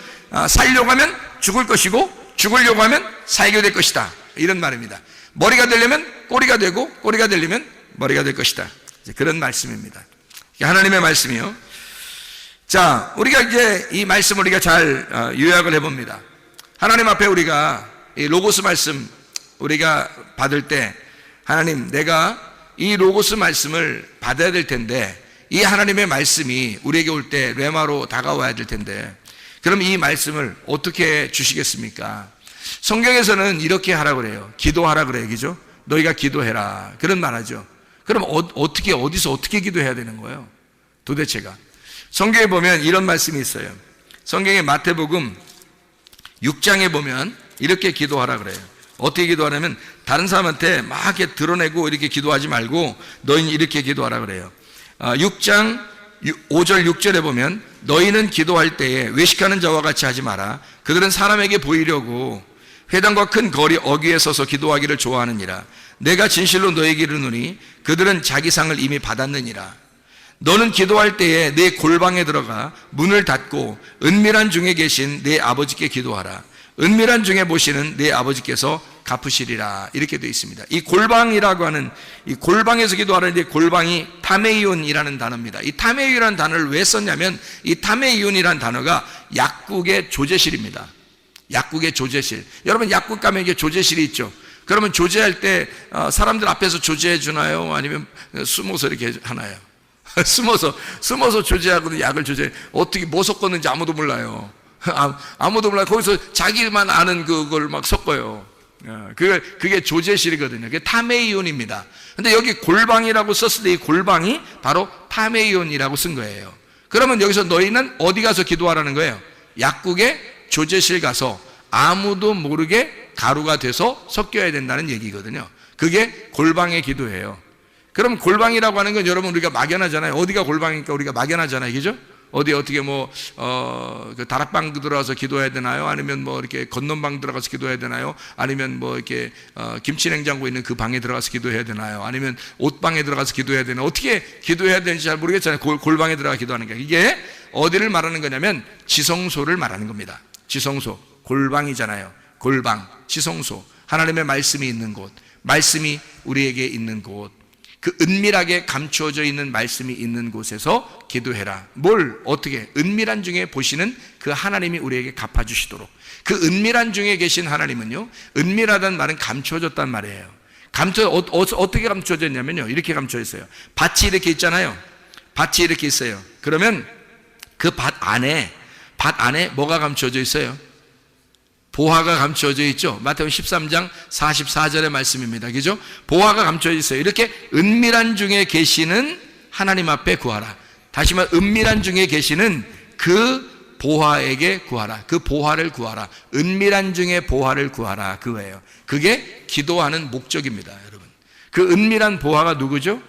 살려고 하면 죽을 것이고, 죽으려고 하면 살게 될 것이다. 이런 말입니다. 머리가 되려면 꼬리가 되고, 꼬리가 되려면 머리가 될 것이다. 그런 말씀입니다. 하나님의 말씀이요. 자, 우리가 이제 이 말씀을 우리가 잘 요약을 해봅니다. 하나님 앞에 우리가 이 로고스 말씀 우리가 받을 때, 하나님, 내가 이 로고스 말씀을 받아야 될 텐데, 이 하나님의 말씀이 우리에게 올 때 레마로 다가와야 될 텐데, 그럼 이 말씀을 어떻게 주시겠습니까? 성경에서는 이렇게 하라고 그래요. 기도하라 그래요, 그죠? 너희가 기도해라, 그런 말 하죠. 그럼 어디서 어떻게 기도해야 되는 거예요? 도대체가. 성경에 보면 이런 말씀이 있어요. 성경의 마태복음 6장에 보면 이렇게 기도하라 그래요. 어떻게 기도하냐면, 다른 사람한테 막 이렇게 드러내고 이렇게 기도하지 말고 너희는 이렇게 기도하라 그래요. 6장 5절 6절에 보면, 너희는 기도할 때에 외식하는 자와 같이 하지 마라. 그들은 사람에게 보이려고 회당과 큰 거리 어귀에 서서 기도하기를 좋아하느니라. 내가 진실로 너희에게 이르노니 그들은 자기 상을 이미 받았느니라. 너는 기도할 때에 내 골방에 들어가 문을 닫고 은밀한 중에 계신 내 아버지께 기도하라. 은밀한 중에 보시는 내 아버지께서 갚으시리라. 이렇게 되어 있습니다. 이 골방이라고 하는, 이 골방에서 기도하는데, 골방이 타메이온이라는 단어입니다. 이 타메이온이라는 단어를 왜 썼냐면, 이 타메이온이라는 단어가 약국의 조제실입니다. 약국의 조제실. 여러분, 약국 가면 이게 조제실이 있죠. 그러면 조제할 때 사람들 앞에서 조제해 주나요? 아니면 숨어서 이렇게 하나요? 숨어서 조제하거든요. 약을 조제. 어떻게 뭐 섞었는지 아무도 몰라요. 아무도 몰라요. 거기서 자기만 아는 그걸 막 섞어요. 그게 조제실이거든요. 그게 타메이온입니다. 근데 여기 골방이라고 썼을 때 이 골방이 바로 타메이온이라고 쓴 거예요. 그러면 여기서 너희는 어디 가서 기도하라는 거예요? 약국의 조제실 가서 아무도 모르게 가루가 돼서 섞여야 된다는 얘기거든요. 그게 골방의 기도예요. 그럼 골방이라고 하는 건 여러분 우리가 막연하잖아요. 어디가 골방이니까 우리가 막연하잖아요. 그죠? 어떻게 그 다락방 들어가서 기도해야 되나요? 아니면 뭐 이렇게 건넌방 들어가서 기도해야 되나요? 아니면 뭐 이렇게 김치 냉장고 있는 그 방에 들어가서 기도해야 되나요? 아니면 옷방에 들어가서 기도해야 되나요? 어떻게 기도해야 되는지 잘 모르겠잖아요. 골방에 들어가 기도하는 게. 이게 어디를 말하는 거냐면 지성소를 말하는 겁니다. 지성소, 골방이잖아요. 골방, 지성소, 하나님의 말씀이 있는 곳, 말씀이 우리에게 있는 곳, 그 은밀하게 감추어져 있는 말씀이 있는 곳에서 기도해라. 뭘 어떻게? 은밀한 중에 보시는 그 하나님이 우리에게 갚아주시도록. 그 은밀한 중에 계신 하나님은요, 은밀하다는 말은 감추어졌단 말이에요. 어떻게 감추어졌냐면요, 이렇게 감추어졌어요. 밭이 이렇게 있잖아요. 밭이 이렇게 있어요. 그러면 그 밭 안에 뭐가 감추어져 있어요? 보화가 감추어져 있죠. 마태복음 13장 44절의 말씀입니다. 그죠? 보화가 감추어져 있어요. 이렇게 은밀한 중에 계시는 하나님 앞에 구하라. 다시 말해, 은밀한 중에 계시는 그 보화에게 구하라. 그 보화를 구하라. 은밀한 중에 보화를 구하라. 그거예요. 그게 기도하는 목적입니다, 여러분. 그 은밀한 보화가 누구죠?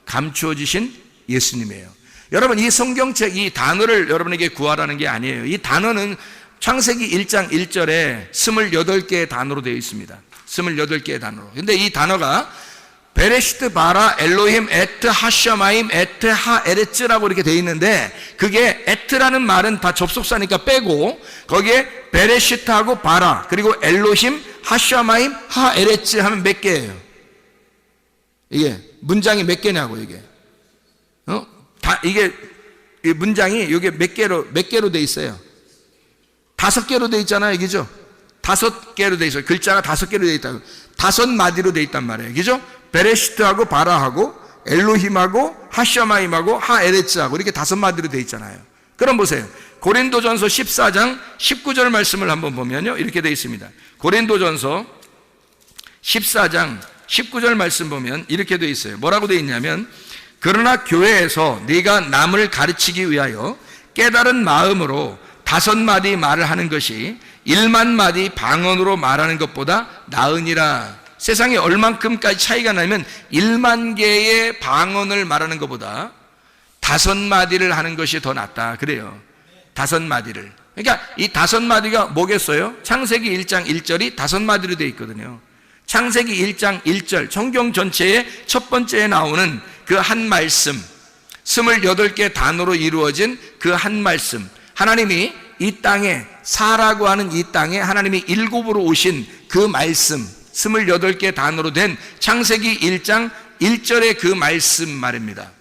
감추어지신 예수님이에요. 여러분, 이 성경책, 이 단어를 여러분에게 구하라는 게 아니에요. 이 단어는 창세기 1장 1절에 28개의 단어로 되어 있습니다. 28개의 단어로. 근데 이 단어가 베레시트 바라 엘로힘 에트 하샤마임 에트 하에레츠라고 이렇게 되어 있는데, 그게 에트라는 말은 다 접속사니까 빼고 거기에 베레시트하고 바라 그리고 엘로힘 하샤마임 하에레츠 하면 몇 개예요? 이게 문장이 몇 개냐고. 이게 이게 이 문장이 이게 몇 개로 되어 있어요? 5개로 되어 있잖아요. 그죠? 5개로 되어 있어요. 글자가 5개로 되어 있다. 5마디로 되어 있단 말이에요. 그죠? 베레시트하고 바라하고 엘로힘하고 하샤마임하고 하에레츠하고 이렇게 5마디로 되어 있잖아요. 그럼 보세요. 고린도전서 14장 19절 말씀을 한번 보면요, 이렇게 되어 있습니다. 고린도전서 14장 19절 말씀 보면 이렇게 되어 있어요. 뭐라고 되어 있냐면, 그러나 교회에서 네가 남을 가르치기 위하여 깨달은 마음으로 5마디 말을 하는 것이 1만 마디 방언으로 말하는 것보다 나으니라. 세상에 얼만큼까지 차이가 나면 1만 개의 방언을 말하는 것보다 5마디를 하는 것이 더 낫다. 그래요. 5마디를. 그러니까 이 5마디가 뭐겠어요? 창세기 1장 1절이 5마디로 되어 있거든요. 창세기 1장 1절, 성경 전체의 첫 번째에 나오는 그 한 말씀, 28개 단어로 이루어진 그 한 말씀, 하나님이 이 땅에, 사라고 하는 이 땅에 하나님이 7으로 오신 그 말씀, 28개 단어로 된 창세기 1장 1절의 그 말씀 말입니다.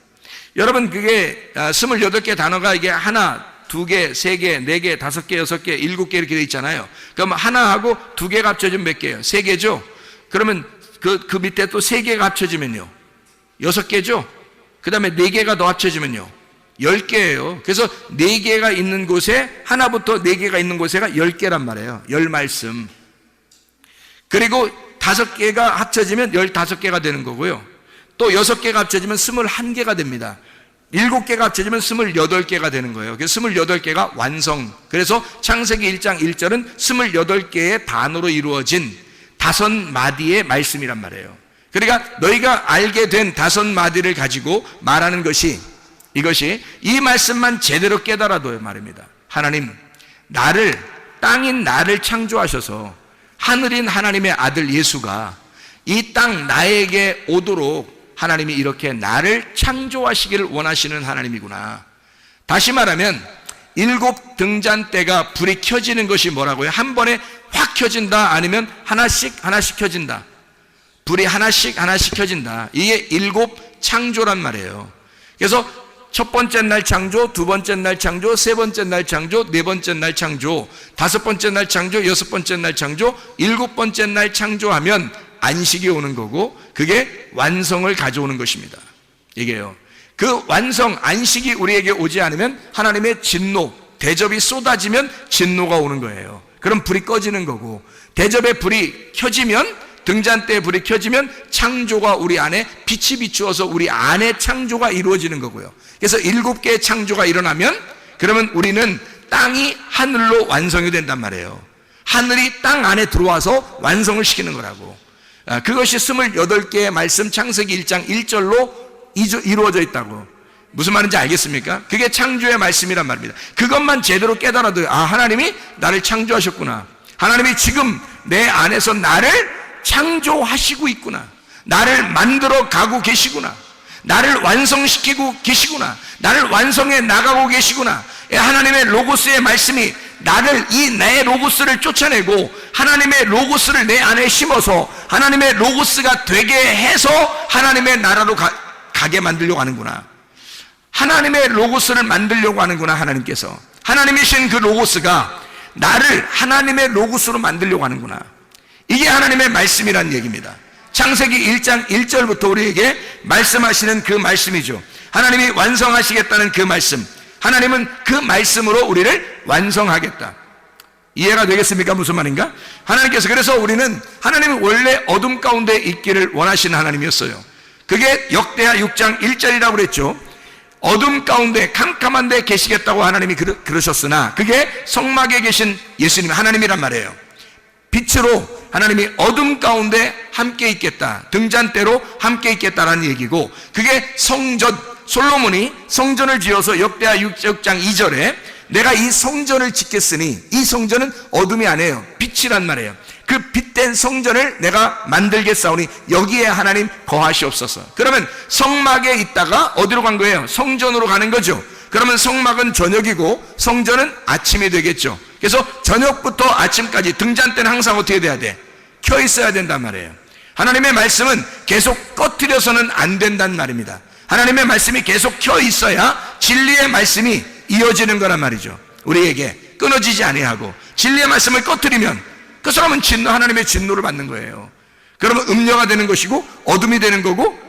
여러분, 그게 28개 단어가 이게 하나, 2개, 3개, 4개, 5개, 6개, 7개 이렇게 되어 있잖아요. 그럼 하나하고 2개가 합쳐지면 몇 개예요? 3개죠? 그러면 그 밑에 또 3개가 합쳐지면요 6개죠? 그 다음에 4개가 더 합쳐지면요 10개예요. 그래서 4개가 있는 곳에, 하나부터 4개가 있는 곳에가 10개란 말이에요. 10말씀. 그리고 5개가 합쳐지면 15개가 되는 거고요. 또 6개가 합쳐지면 21개가 됩니다. 7개가 합쳐지면 28개가 되는 거예요. 그래서 28개가 완성. 그래서 창세기 1장 1절은 28개의 단어로 이루어진 5마디의 말씀이란 말이에요. 그러니까 너희가 알게 된 5마디를 가지고 말하는 것이, 이것이 이 말씀만 제대로 깨달아둬요 말입니다. 하나님, 땅인 나를 창조하셔서 하늘인 하나님의 아들 예수가 이 땅 나에게 오도록 하나님이 이렇게 나를 창조하시기를 원하시는 하나님이구나. 다시 말하면 7 등잔대가 불이 켜지는 것이 뭐라고요? 한 번에 확 켜진다, 아니면 하나씩 켜진다. 불이 하나씩 켜진다. 이게 7 창조란 말이에요. 그래서 첫 번째 날 창조, 두 번째 날 창조, 세 번째 날 창조, 네 번째 날 창조, 5번째 날 창조, 6번째 날 창조, 7번째 날 창조하면 안식이 오는 거고, 그게 완성을 가져오는 것입니다. 이게요. 그 완성, 안식이 우리에게 오지 않으면 하나님의 진노, 대접이 쏟아지면 진노가 오는 거예요. 그럼 불이 꺼지는 거고, 대접의 불이 켜지면, 등잔대의 불이 켜지면 창조가 우리 안에 빛이 비추어서 우리 안에 창조가 이루어지는 거고요. 그래서 7개의 창조가 일어나면, 그러면 우리는 땅이 하늘로 완성이 된단 말이에요. 하늘이 땅 안에 들어와서 완성을 시키는 거라고. 그것이 28개의 말씀, 창세기 1장 1절로 이루어져 있다고. 무슨 말인지 알겠습니까? 그게 창조의 말씀이란 말입니다. 그것만 제대로 깨달아도, 하나님이 나를 창조하셨구나. 하나님이 지금 내 안에서 나를 창조하시고 있구나. 나를 만들어 가고 계시구나. 나를 완성시키고 계시구나. 나를 완성해 나가고 계시구나. 하나님의 로고스의 말씀이 나를, 내 로고스를 쫓아내고 하나님의 로고스를 내 안에 심어서 하나님의 로고스가 되게 해서 하나님의 나라로 가게 만들려고 하는구나. 하나님의 로고스를 만들려고 하는구나. 하나님께서 하나님이신 그 로고스가 나를 하나님의 로고스로 만들려고 하는구나. 이게 하나님의 말씀이라는 얘기입니다. 창세기 1장 1절부터 우리에게 말씀하시는 그 말씀이죠. 하나님이 완성하시겠다는 그 말씀, 하나님은 그 말씀으로 우리를 완성하겠다. 이해가 되겠습니까? 무슨 말인가? 하나님께서, 그래서 우리는, 하나님이 원래 어둠 가운데 있기를 원하시는 하나님이었어요. 그게 역대하 6장 1절이라고 그랬죠. 어둠 가운데 캄캄한 데 계시겠다고 하나님이 그러셨으나 그게 성막에 계신 예수님, 하나님이란 말이에요. 빛으로 하나님이 어둠 가운데 함께 있겠다, 등잔대로 함께 있겠다라는 얘기고, 그게 성전, 솔로몬이 성전을 지어서 역대하 6장 2절에 내가 이 성전을 짓겠으니, 이 성전은 어둠이 아니에요, 빛이란 말이에요. 그 빛된 성전을 내가 만들겠사오니 여기에 하나님 거하시옵소서. 그러면 성막에 있다가 어디로 간 거예요? 성전으로 가는 거죠. 그러면 성막은 저녁이고 성전은 아침이 되겠죠. 그래서 저녁부터 아침까지 등잔대는 항상 어떻게 돼야 돼? 켜 있어야 된단 말이에요. 하나님의 말씀은 계속 꺼뜨려서는 안 된단 말입니다. 하나님의 말씀이 계속 켜 있어야 진리의 말씀이 이어지는 거란 말이죠. 우리에게 끊어지지 아니하고, 진리의 말씀을 꺼뜨리면 그 사람은 하나님의 진노를 받는 거예요. 그러면 음녀가 되는 것이고 어둠이 되는 거고,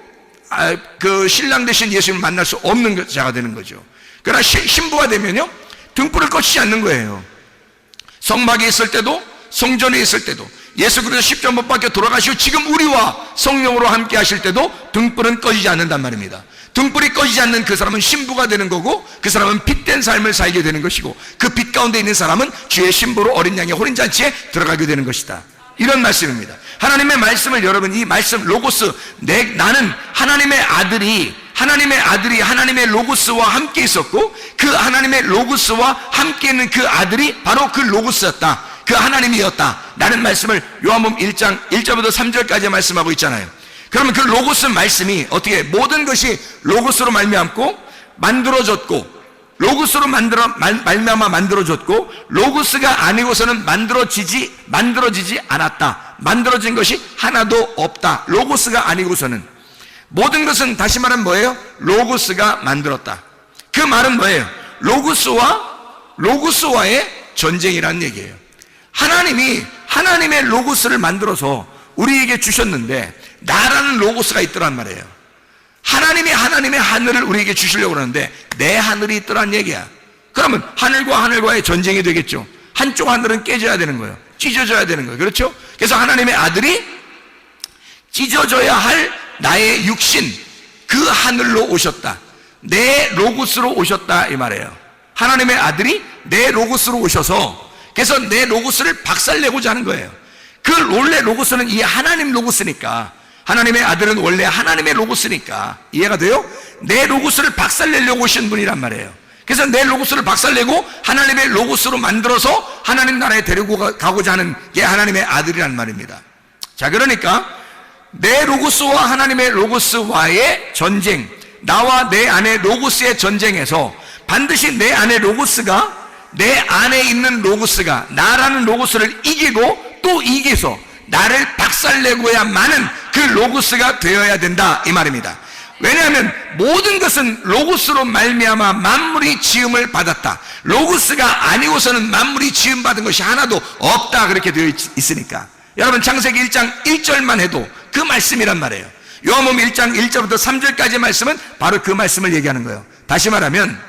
그 신랑 되신 예수님을 만날 수 없는 자가 되는 거죠. 그러나 신부가 되면요, 등불을 꺼지지 않는 거예요. 성막에 있을 때도 성전에 있을 때도 예수 그리스도 십자가 못 박혀 돌아가시고 지금 우리와 성령으로 함께 하실 때도 등불은 꺼지지 않는단 말입니다. 등불이 꺼지지 않는 그 사람은 신부가 되는 거고, 그 사람은 빛된 삶을 살게 되는 것이고, 그 빛 가운데 있는 사람은 주의 신부로 어린 양의 혼인잔치에 들어가게 되는 것이다. 이런 말씀입니다. 하나님의 말씀을, 여러분, 이 말씀 로고스, 나는 하나님의 아들이 하나님의 로고스와 함께 있었고, 그 하나님의 로고스와 함께 있는 그 아들이 바로 그 로고스였다, 그 하나님이었다 라는 말씀을 요한복음 1장 1절부터 3절까지 말씀하고 있잖아요. 그러면 그 로고스 말씀이 어떻게 모든 것이 로고스로 말미암고 만들어졌고, 로고스로 말미암아 만들어졌고, 로고스가 아니고서는 만들어지지 않았다. 만들어진 것이 하나도 없다. 로고스가 아니고서는 모든 것은, 다시 말하면 뭐예요? 로고스가 만들었다. 그 말은 뭐예요? 로고스와의 전쟁이라는 얘기예요. 하나님이 하나님의 로고스를 만들어서 우리에게 주셨는데, 나라는 로고스가 있더란 말이에요. 하나님이 하나님의 하늘을 우리에게 주시려고 그러는데 내 하늘이 있더란 얘기야. 그러면 하늘과 하늘과의 전쟁이 되겠죠. 한쪽 하늘은 깨져야 되는 거예요. 찢어져야 되는 거예요. 그렇죠? 그래서 하나님의 아들이 찢어져야 할 나의 육신, 그 하늘로 오셨다. 내 로고스로 오셨다, 이 말이에요. 하나님의 아들이 내 로고스로 오셔서, 그래서 내 로고스를 박살내고자 하는 거예요. 그 원래 로고스는 이 하나님 로고스니까, 하나님의 아들은 원래 하나님의 로고스니까, 이해가 돼요? 내 로고스를 박살내려고 오신 분이란 말이에요. 그래서 내 로고스를 박살내고 하나님의 로고스로 만들어서 하나님 나라에 데리고 가고자 하는 게 하나님의 아들이란 말입니다. 자, 그러니까 내 로고스와 하나님의 로고스와의 전쟁, 나와 내 안에 로고스의 전쟁에서 반드시 내 안에 로고스가, 내 안에 있는 로고스가 나라는 로고스를 이기고 또 이겨서 나를 박살내고야만은 그 로고스가 되어야 된다, 이 말입니다. 왜냐하면 모든 것은 로고스로 말미암아 만물이 지음을 받았다. 로고스가 아니고서는 만물이 지음 받은 것이 하나도 없다, 그렇게 되어 있으니까. 여러분, 창세기 1장 1절만 해도 그 말씀이란 말이에요. 요한복음 1장 1절부터 3절까지 말씀은 바로 그 말씀을 얘기하는 거예요. 다시 말하면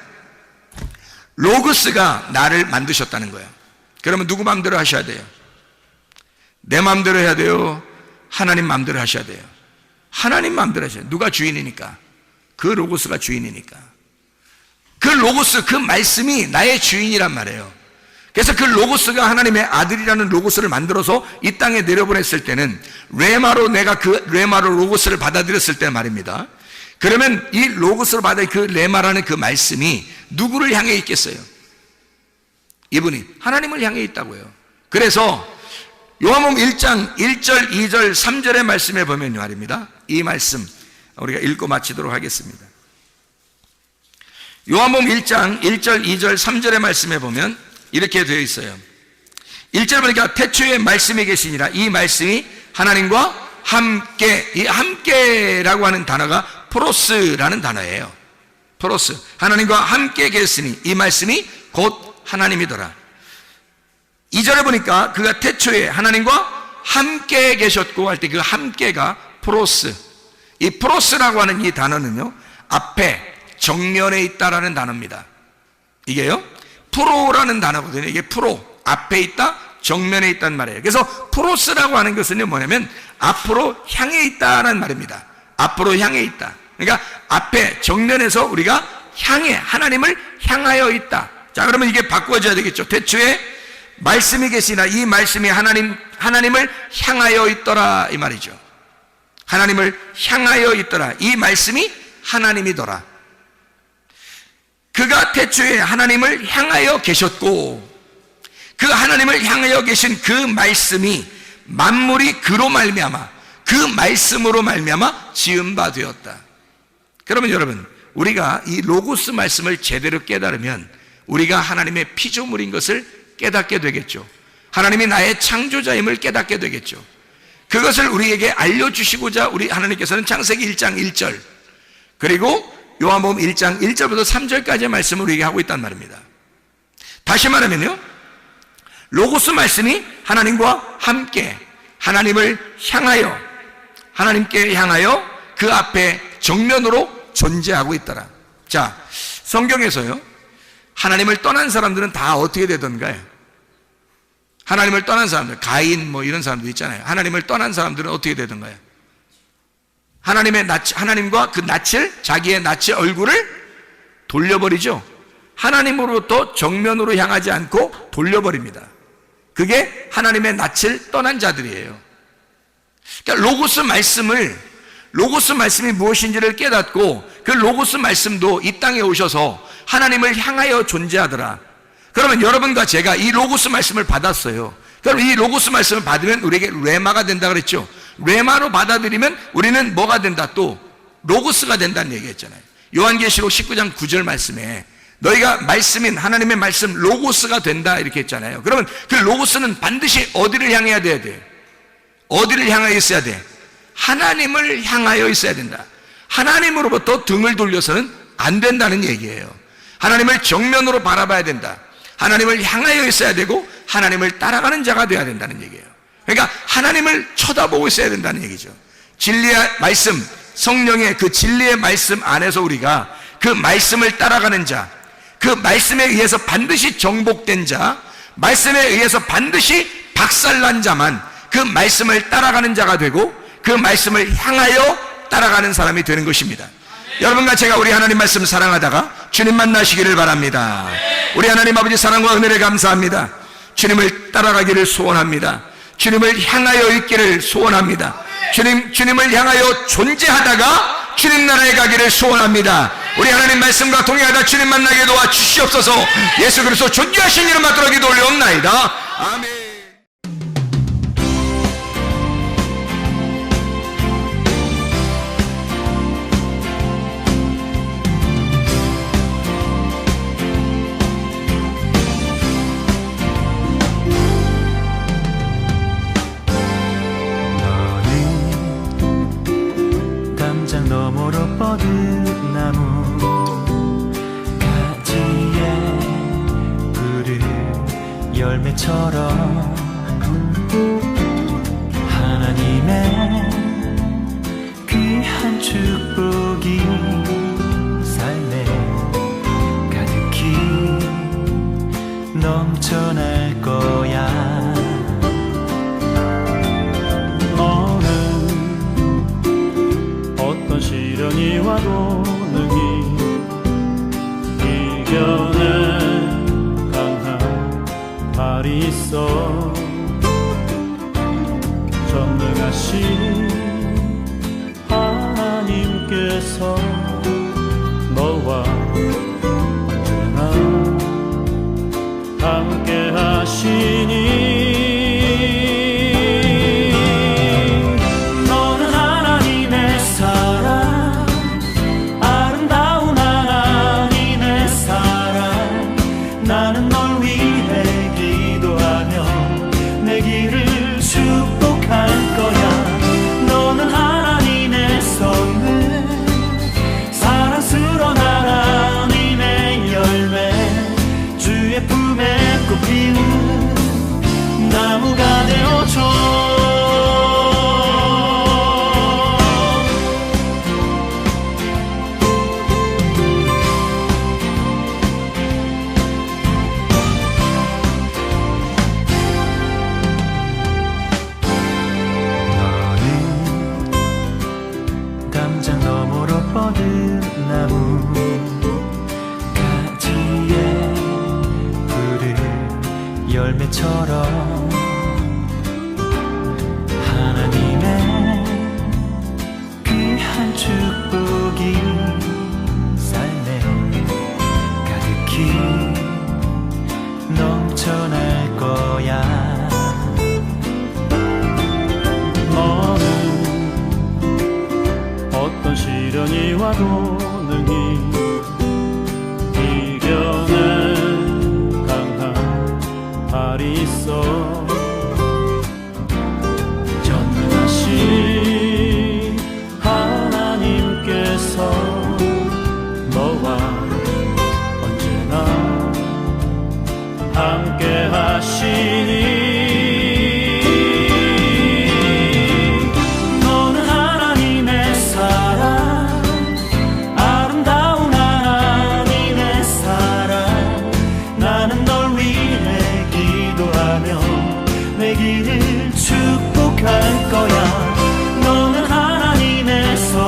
로고스가 나를 만드셨다는 거예요. 그러면 누구 마음대로 하셔야 돼요? 내 마음대로 해야 돼요? 하나님 마음대로 하셔야 돼요? 하나님 마음대로 하셔야 돼요. 누가 주인이니까? 그 로고스가 주인이니까. 그 로고스, 그 말씀이 나의 주인이란 말이에요. 그래서 그 로고스가 하나님의 아들이라는 로고스를 만들어서 이 땅에 내려보냈을 때는 레마로, 내가 그 레마로 로고스를 받아들였을 때 말입니다. 그러면 이 로고스를 받아, 그 레마라는 그 말씀이 누구를 향해 있겠어요? 이분이 하나님을 향해 있다고요. 그래서 요한복음 1장 1절, 2절, 3절의 말씀에 보면 말입니다, 이 말씀 우리가 읽고 마치도록 하겠습니다. 요한복음 1장 1절, 2절, 3절의 말씀에 보면 이렇게 되어 있어요. 1절 보니까 태초에 말씀이 계시니라. 이 말씀이 하나님과 함께, 이 함께라고 하는 단어가 프로스라는 단어예요. 프로스, 하나님과 함께 계시니 이 말씀이 곧 하나님이더라. 2절에 보니까 그가 태초에 하나님과 함께 계셨고 할 때 그 함께가 프로스, 이 프로스라고 하는 이 단어는요, 앞에 정면에 있다라는 단어입니다. 이게요, 프로라는 단어거든요. 이게 프로, 앞에 있다, 정면에 있단 말이에요. 그래서 프로스라고 하는 것은요, 뭐냐면 앞으로 향해 있다라는 말입니다. 앞으로 향해 있다. 그러니까 앞에 정면에서 우리가 향해, 하나님을 향하여 있다. 자, 그러면 이게 바꿔져야 되겠죠. 태초에 말씀이 계시나 이 말씀이 하나님을 향하여 있더라, 이 말이죠. 하나님을 향하여 있더라. 이 말씀이 하나님이더라. 그가 태초에 하나님을 향하여 계셨고, 그 하나님을 향하여 계신 그 말씀이 만물이 그로 말미암아, 그 말씀으로 말미암아 지은 바 되었다. 그러면 여러분, 우리가 이 로고스 말씀을 제대로 깨달으면 우리가 하나님의 피조물인 것을 깨닫게 되겠죠. 하나님이 나의 창조자임을 깨닫게 되겠죠. 그것을 우리에게 알려주시고자 우리 하나님께서는 창세기 1장 1절 그리고 요한복음 1장 1절부터 3절까지의 말씀을 우리에게 하고 있단 말입니다. 다시 말하면요, 로고스 말씀이 하나님과 함께, 하나님을 향하여, 하나님께 향하여 그 앞에 정면으로 존재하고 있더라. 자, 성경에서요, 하나님을 떠난 사람들은 다 어떻게 되던가요? 하나님을 떠난 사람들, 가인 뭐 이런 사람들 있잖아요. 하나님을 떠난 사람들은 어떻게 되던가요? 하나님과 그 낯을, 자기의 낯의 얼굴을 돌려버리죠. 하나님으로부터 정면으로 향하지 않고 돌려버립니다. 그게 하나님의 낯을 떠난 자들이에요. 그러니까 로고스 말씀이 무엇인지를 깨닫고 그 로고스 말씀도 이 땅에 오셔서 하나님을 향하여 존재하더라. 그러면 여러분과 제가 이 로고스 말씀을 받았어요. 그럼 이 로고스 말씀을 받으면 우리에게 레마가 된다 그랬죠. 레마로 받아들이면 우리는 뭐가 된다? 또 로고스가 된다는 얘기했잖아요. 요한계시록 19장 9절 말씀에 너희가 말씀인 하나님의 말씀 로고스가 된다 이렇게 했잖아요. 그러면 그 로고스는 반드시 어디를 향해야 돼야 돼? 어디를 향하여 있어야 돼? 하나님을 향하여 있어야 된다. 하나님으로부터 등을 돌려서는 안 된다는 얘기예요. 하나님을 정면으로 바라봐야 된다. 하나님을 향하여 있어야 되고 하나님을 따라가는 자가 되어야 된다는 얘기예요. 그러니까 하나님을 쳐다보고 있어야 된다는 얘기죠. 진리의 말씀, 성령의 그 진리의 말씀 안에서 우리가 그 말씀을 따라가는 자, 그 말씀에 의해서 반드시 정복된 자, 말씀에 의해서 반드시 박살난 자만 그 말씀을 따라가는 자가 되고 그 말씀을 향하여 따라가는 사람이 되는 것입니다. 여러분과 제가 우리 하나님 말씀 사랑하다가 주님 만나시기를 바랍니다. 우리 하나님 아버지 사랑과 은혜를 감사합니다. 주님을 따라가기를 소원합니다. 주님을 향하여 있기를 소원합니다. 주님을 향하여 존재하다가 주님 나라에 가기를 소원합니다. 우리 하나님 말씀과 동행하다 주님 만나게 도와 주시옵소서. 예수 그리스도 존귀하신 이름 받들어 기도 올려옵나이다. 아멘. 너머로 뻗은 나무 가지에 푸른 열매처럼 하나님의 귀한 축복이 삶에 가득히 넘쳐날 거야. 시련이 와도 능히 이겨낼 강한 발이 있어. 전능하신 하나님께서 너와 언제나 함께 하시니 나무가 되어줘. 너는 담장 너머로 뻗은 나무 가지에 푸른 열매처럼 하나님의 귀한 축복이 삶에 가득히 넘쳐날 거야. 너는 어떤 시련이 와도 능히 이겨낼 강한 발이 있어. 전능하신 하나님께서 너와 언제나 함께 하시니 너는 하나님의 사랑, 아름다운 하나님의 사랑. 나는 널 위해 기도하며 내 길을 축복할 거야. 너는 하나님의 선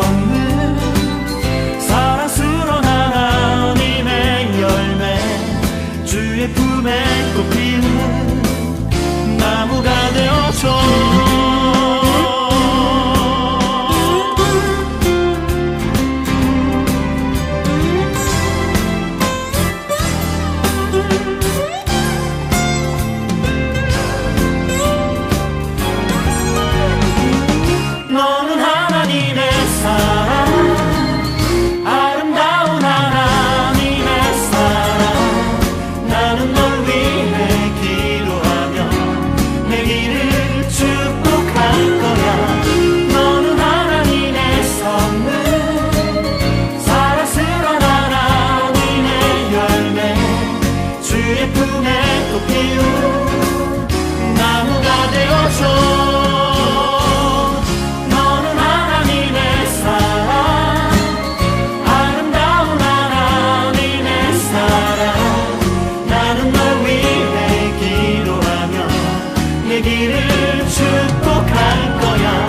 되기를 축복할 거야.